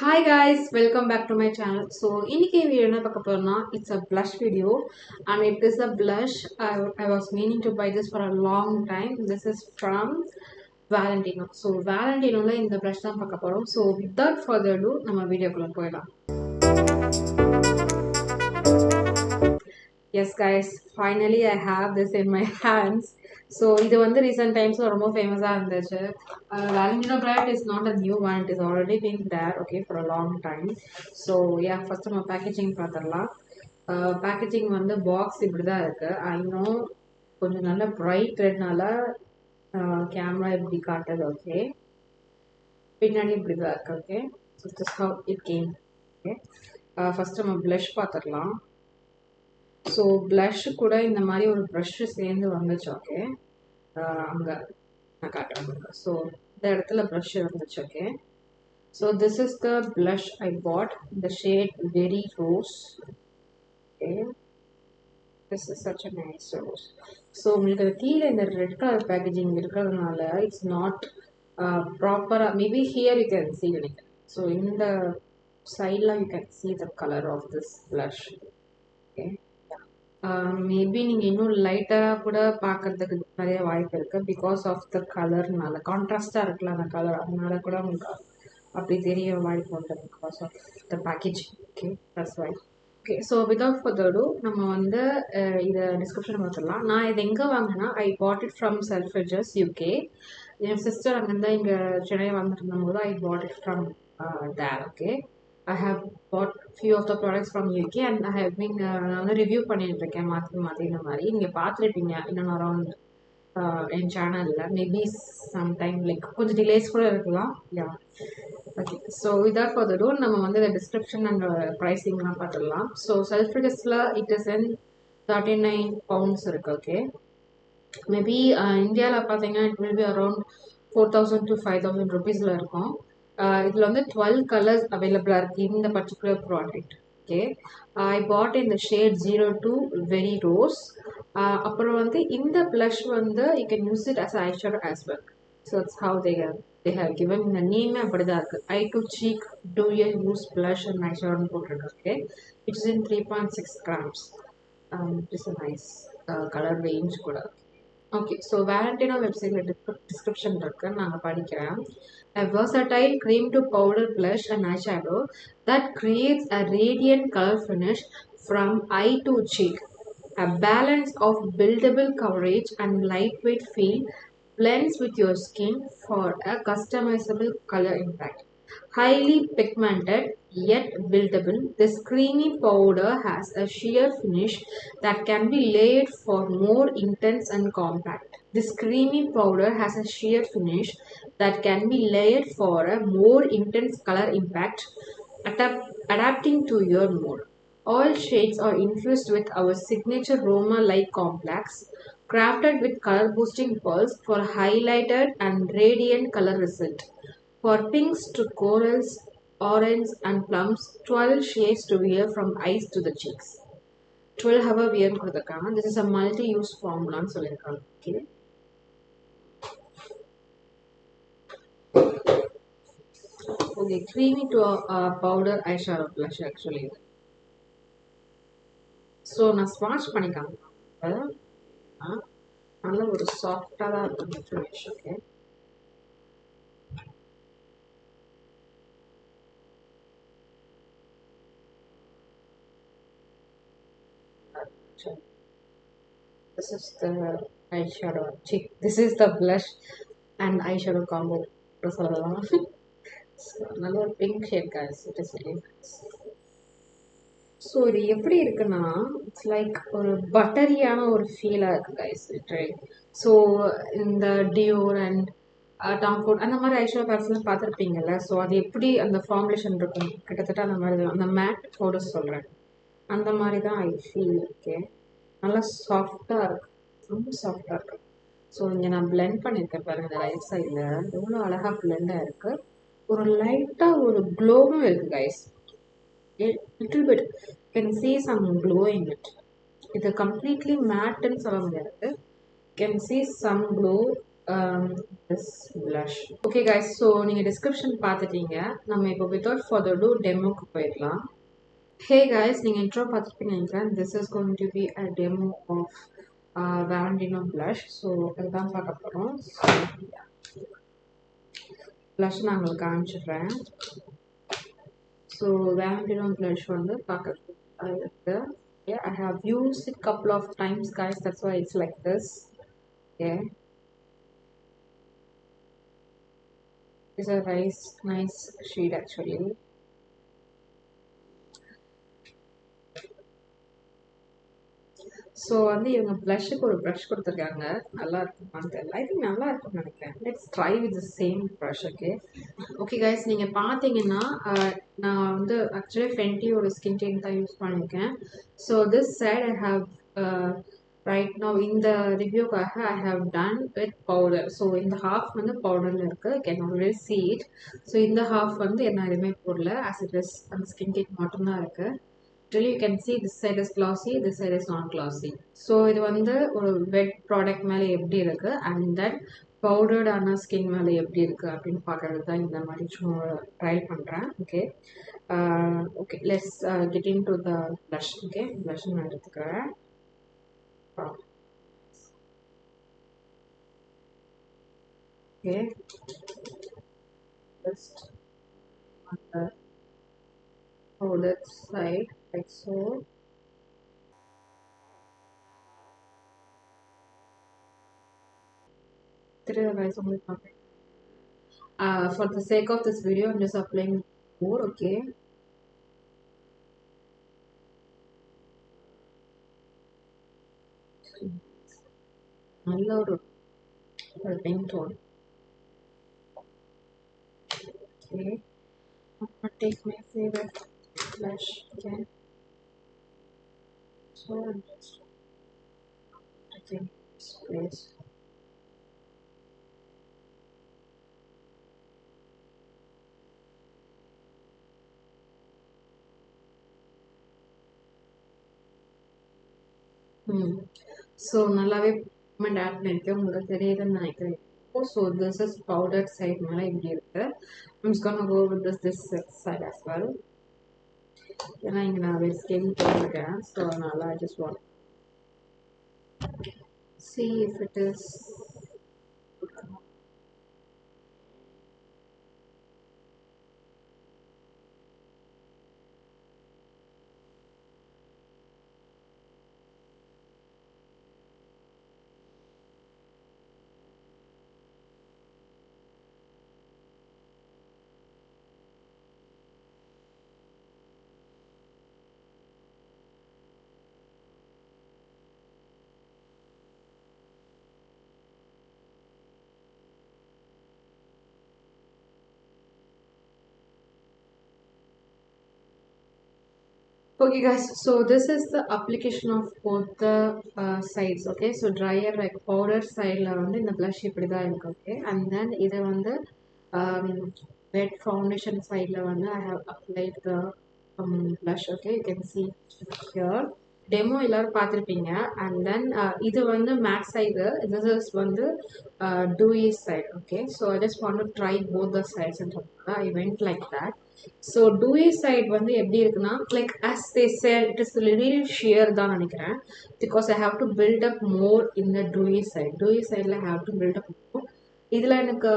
Hi guys, welcome back to my channel. So, இன்னைக்கு video என்ன பார்க்க போறோம்னா it's a blush video and it is a blush. I was meaning to buy this for a long time. This is from Valentino. So, Valentinoல இந்த blush தான் பார்க்க போறோம். So, without further ado, நம்ம வீடியோக்குள்ள போயிடலாம். Yes guys, finally I have this in my hands. So இது வந்து recent times ரொம்ப famous இருந்துச்சு. Valentino brand is not a new one, it is already been there okay for a long time. So yeah, first நம்ம packaging பார்த்துடலாம். Packaging வந்து box இப்படி தான் இருக்கு. I know கொஞ்சம் நல்ல bright redனால கேமரா இப்படி காட்டுது ஓகே. பின்னாடி இப்படி தான் இருக்கு okay. So this is how it came. Okay. First நம்ம blush பார்த்துடலாம். ஸோ ப்ளஷ் கூட இந்த மாதிரி ஒரு ப்ரஷ்ஷு சேர்ந்து வந்துச்சு ஓகே அங்கே நான் காட்டுறேன் ஸோ இந்த இடத்துல ப்ரஷ் இருந்துச்சு okay so this is the blush I pat the shade very rose okay this is such a nice rose so உங்களுக்கு அது கீழே இந்த ரெட் கலர் பேக்கேஜிங் இருக்கிறதுனால இட்ஸ் நாட் ப்ராப்பராக maybe here you can see நினைக்கிறேன் so இந்த சைடில் you can see the colour of this blush okay maybe நீங்கள் இன்னும் லைட்டாக கூட பார்க்கறதுக்கு நிறைய வாய்ப்பு இருக்குது பிகாஸ் ஆஃப் த கலர்னால கான்ட்ராஸ்டாக இருக்குல்ல அந்த கலர் அதனால கூட உங்களுக்கு அப்படி தெரிய வாய்ப்பு உண்டு because of the packaging okay that's why okay so without further ado நம்ம வந்து இதை டிஸ்கிரிப்ஷன் பார்த்துடலாம் நான் இது எங்கே வாங்கினேன்னா I bought it from Selfridges UK என் சிஸ்டர் அங்கேருந்து இங்கே சென்னை வந்துட்டு இருந்தபோது I bought it from there okay I have bought few of the products from UK and I have been review பண்ணிட்டு இருக்கேன் மாற்றி இந்த மாதிரி நீங்கள் பார்த்துருப்பீங்க இன்னும் அரௌண்ட் என் சேனலில் மேபி சம்டைம் லைக் கொஞ்சம் டிலேஸ் கூட இருக்கலாம் yeah okay so without further ado நம்ம வந்து இந்த டிஸ்கிரிப்ஷன் அண்ட் ப்ரைஸிங்லாம் பார்த்துடலாம் ஸோ செல்ஃப்ரிஜஸில் இட் இஸ் இன் 39 pounds இருக்குது ஓகே மேபி இந்தியாவில் பார்த்தீங்கன்னா it will be around 4,000 to 5,000 rupeesல இருக்கும் இதில் வந்து 12 கலர்ஸ் அவைலபிளாக இருக்குது இந்த particular product okay I bought இந்த ஷேட் 02 வெரி ரோஸ் அப்புறம் வந்து இந்த ப்ளஷ் வந்து you can use it as eye shadow as well so it's how they have given இந்த நேமே அப்படி தான் இருக்குது eye to cheek dual use blush and eye ஷேடோன்னு போட்டிருக்கு okay it's in 3.6 grams it's a nice colour range கூட okay so Valentino வெப்சைட்டில் description இருக்குது நாங்கள் படிக்கிறேன் a versatile cream to powder blush and eyeshadow that creates a radiant color finish from eye to cheek. A balance of buildable coverage and lightweight feel blends with your skin for a customizable color impact. Highly pigmented yet buildable, this creamy powder has a sheer finish that can be layered for more intense and compact. This creamy powder has a sheer finish that can be layered for a more intense color impact, adapting to your mood. All shades are infused with our signature Roma Light Complex, crafted with color boosting pearls for highlighted and radiant color result. For pinks to corals, orange and plums, 12 shades to wear from eyes to the cheeks. 12 hour wear கொடுத்துருக்காங்க. This is a multi-use formulaன்னு சொல்லியிருக்காங்க. Okay. Okay, creamy to powder eyeshadow blush actually. So நான் ஸ்வாட்ச் பண்ணிக்காங்க. நல்ல ஒரு சாஃப்டாக தான் இருக்கும் finish okay This is the eyeshadow. This is the blush and eyeshadow combo. நல்ல ஒரு pink shade guys. It is really nice. So இது எப்படி இருக்குன்னா இட்ஸ் லைக் ஒரு பட்டரியான ஒரு ஃபீலாக இருக்குது கைஸ் ஸோ இந்த டியோர் அண்ட் டாம் ஃபோர்ட் அந்த மாதிரி ஐஷோ பேக்ஸ்லாம் பார்த்துருப்பீங்கல்ல ஸோ அது எப்படி அந்த ஃபார்முலேஷன் இருக்கும் கிட்டத்தட்ட அந்த மாதிரி தான் அந்த மேட் பவுடர்ஸ் சொல்கிறேன் அந்த மாதிரி தான் ஐ ஃபீல் ஓகே நல்லா சாஃப்டாக இருக்கு ரொம்ப சாஃப்டாக இருக்கு ஸோ இங்கே நான் பிளெண்ட் பண்ணியிருக்கேன் பாருங்கள் இந்த ரைட் சைடில் எவ்வளோ அழகாக பிளெண்டாக இருக்குது ஒரு லைட்டாக ஒரு க்ளோவும் இருக்குது guys little bit you can see some glow in it. It's completely matte and solid. You can see some glow um, this blush. Okay guys, so நீங்க description பார்த்துட்டீங்க. நம்ம இப்போ without further ado டெமோக்கு போயிடலாம். Hey guys, நீங்க intro பார்த்துருப்பீங்கன்னு நினைக்கிறேன். This is going to be a demo of Valentino blush. So அதுதான் பார்க்க போறோம். Blush நான் உங்களுக்கு காமிச்சிடுறேன். So Valentino blush வந்து பார்க்க yeah, I have used it couple of times guys, that's why it's like this. Okay, it's a nice shade actually. So வந்து இவங்க ப்ளஷ்ஷுக்கு ஒரு ப்ரஷ் கொடுத்துருக்காங்க. நல்லா இருக்குமான்னு தெரியல. ஐ திங்க் நல்லா இருக்கும்னு நினைக்கிறேன். Let's try with the same brush. Okay okay guys, நீங்கள் பார்த்தீங்கன்னா நான் வந்து ஆக்சுவலி ஃபென்டியோட ஸ்கின் டேன் தான் யூஸ் பண்ணியிருக்கேன். So this side I have right now இந்த ரிவ்யூக்காக I have done with powder. So இந்த ஹாஃப் வந்து பவுடரில் இருக்குது. Can already see it. So இந்த ஹாஃப் வந்து என்ன எதுவுமே போடல. ஆஸ் இட் இஸ் அந்த ஸ்கின் டேன் மட்டும்தான் இருக்குது. You can see this side is glossy, this side is not glossy. So இது வந்து ஒரு வெட் ப்ராடக்ட் மேலே எப்படி இருக்கு அண்ட் தென் பவுடர்டான ஸ்கின் மேலே எப்படி இருக்கு அப்படின்னு பார்க்கறது தான் இந்த மாதிரி சும்மா ட்ரையல் பண்ணுறேன். Okay okay, let's get into the blush. Okay, blush நான் எடுத்துக்கிறேன். Okay, just on the powder side like so. Guys, for the sake of this video, I'm just applying more. Okay, நல்ல ஒரு pink tone. Okay, I'm gonna take my favorite blush again. So I'm just taking this place. So நல்லாவே pigment add பண்ணியிருக்கேன். உங்களுக்கு தெரியுதுன்னு நினைக்கிறேன். So this is powder side மேலே இப்படி இருக்கு. I'm just gonna go with this side as well. ஏன்னா இங்கே நான் ஸ்கின் போட்டிருக்கேன். ஸோ அதனால I just want see if it is okay guys, so this is the application of both the sides. Okay, so dryer like powder side la வந்து இந்த blush இப்படி தான் இருக்கு. Okay, and then இதை வந்து wet foundation side la வந்து I have applied the blush. Okay, you can see here demo எல்லாரும் பார்த்துருப்பீங்க. அண்ட் தென் இது வந்து மேட் சைடு, திஸ் இஸ் வந்து dewy side. Okay, so I just want to try both the sides and I went like that. So dewy side வந்து எப்படி இருக்குன்னா like as they said it is little sheer தான் நினைக்கிறேன். Because I have to build up more in the dewy side. Dewy சைடில் I have to build up more. இதில் எனக்கு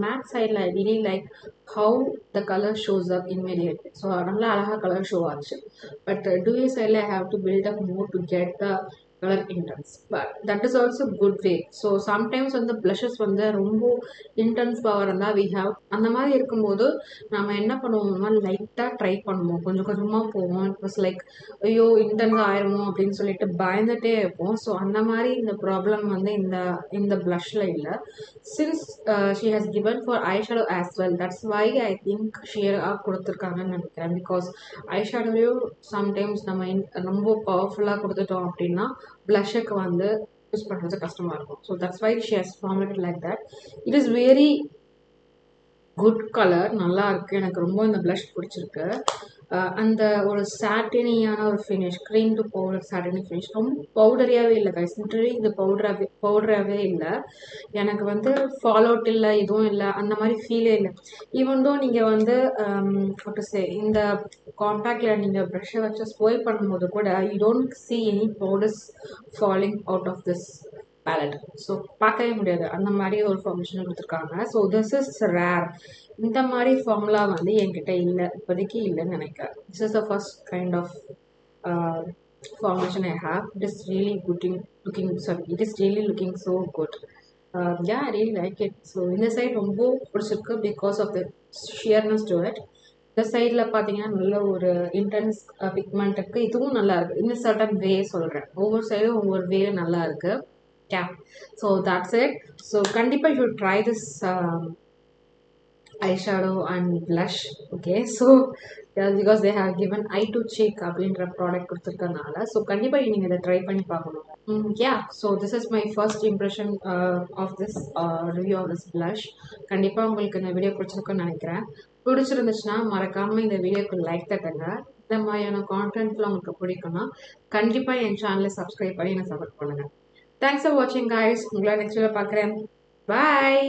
mat சைடில் I really like how the colour shows up immediately. So நல்லா அழகாக colour show ஆச்சு. But dewy சைடில் I have to build up more to get the colour intense. But that is also good way. So sometimes வந்து blushes வந்து ரொம்ப intense power இருந்தால் we have அந்த மாதிரி இருக்கும்போது நம்ம என்ன பண்ணுவோம்னா லைட்டாக ட்ரை பண்ணுவோம், கொஞ்சம் கொஞ்சமாக போவோம். இட் வாஸ் லைக் ஐயோ இன்டென்ஸ் ஆயிருமோ அப்படின்னு சொல்லிட்டு பயந்துட்டே இருப்போம். ஸோ அந்த மாதிரி இந்த ப்ராப்ளம் வந்து இந்த ப்ளஷில் இல்லை. Since she has given for eyeshadow as well, that's why I think sheer கொடுத்துருக்காங்கன்னு நினைக்கிறேன். பிகாஸ் ஐஷேடோவையும் சம்டைம்ஸ் நம்ம ரொம்ப பவர்ஃபுல்லாக கொடுத்துட்டோம் அப்படின்னா ப்ளஷுக்கு வந்து யூஸ் பண்ணுறது கஷ்டமாக இருக்கும். So that's why she has formulated like that. It is very good colour நல்லா இருக்கு. எனக்கு ரொம்ப இந்த ப்ளஷ் பிடிச்சிருக்கு. அந்த ஒரு சாட்டினியான ஒரு finish, cream to powder satiny finish. ரொம்ப பவுடரியாவே இல்லை கைஸ், லிட்டரலி இது பவுடராகவே இல்லை. எனக்கு வந்து ஃபால் அவுட் இல்லை, எதுவும் இல்லை, அந்த மாதிரி ஃபீலே இல்லை. ஈவன் தோ நீங்கள் வந்து இந்த காம்பேக்டில் நீங்கள் ப்ரஷ்ஷை வச்சு ஸ்வைப் பண்ணும்போது கூட you don't see any powders falling out of this palette. So பார்க்கவே முடியாது, அந்த மாதிரி ஒரு ஃபார்மேஷன் கொடுத்துருக்காங்க. So this is rare. இந்த மாதிரி ஃபார்முலா வந்து என்கிட்ட இல்லை, இப்போதைக்கு இல்லைன்னு நினைக்கிறேன். This is the first kind of formation I have. It is really it is really looking so good. Yeah, I really like it. So இந்த சைட் ரொம்ப பிடிச்சிருக்கு because of the sheerness to it. இந்த சைடில் பார்த்தீங்கன்னா நல்ல ஒரு intense pigment இருக்குது, இதுவும் நல்லா இருக்குது. இந்த சர்டன் வே சொல்கிறேன், ஒவ்வொரு சைடும் ஒவ்வொரு வே நல்லா இருக்குது. Yeah, so that's it. So கண்டிப்பாக you should try this eyeshadow and blush. Okay, so yeah, because they have given eye to cheek அப்படின்ற ப்ராடக்ட் கொடுத்துருக்கனால, ஸோ கண்டிப்பாக நீங்கள் இதை ட்ரை பண்ணி பார்க்கணும். Yeah, so this is my first impression of this review of this blush. கண்டிப்பாக உங்களுக்கு இந்த video பிடிச்சிருக்குன்னு நினைக்கிறேன். பிடிச்சிருந்துச்சுன்னா மறக்காமல் இந்த வீடியோக்கு லைக் தட்டுங்க. இந்த மாதிரியான கான்டென்ட்லாம் உங்களுக்கு பிடிக்கும்னா கண்டிப்பாக என் சேனலை சப்ஸ்கிரைப் பண்ணி என்னை சப்போர்ட் பண்ணுங்கள். தேங்க்ஸ் ஃபார் வாட்சிங் கைஸ். உங்களை நெக்ஸ்ட் வீடியோ பார்க்குறேன். பாய்.